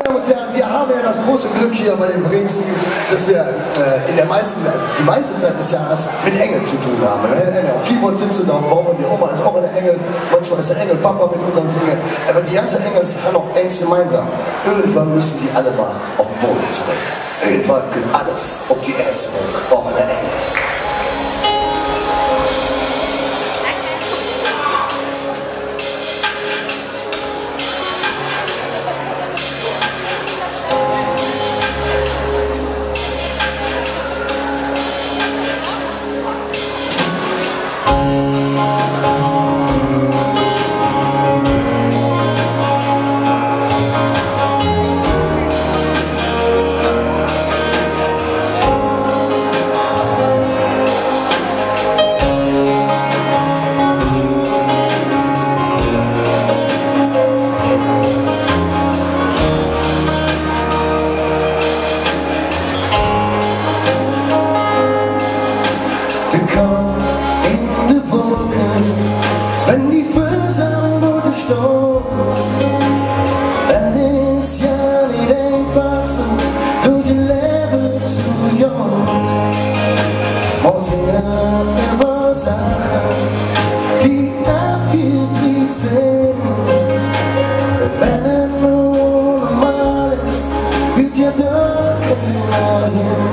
Damen und Herren, wir haben ja das große Glück hier bei den Brinksen, dass wir die meiste Zeit des Jahres mit Engeln zu tun haben. Auf Keyboard sitzt und auf dem Baum und die Oma ist auch eine Engel, manchmal ist der Engel Papa mit unterm Finger. Aber die ganzen Engels haben auch eins gemeinsam. Irgendwann müssen die alle mal auf den Boden zurück. Irgendwann geht alles auf die Erde zurück, auch eine Engel. In de Wolken, wenn die Vögel am Boden stehen, dann ist ja nicht einfach so, durch ein Leben zu jung. Muss ich immer Sachen, die viel sind, wenn es nur normal ist, wird ja doch kein Neuen.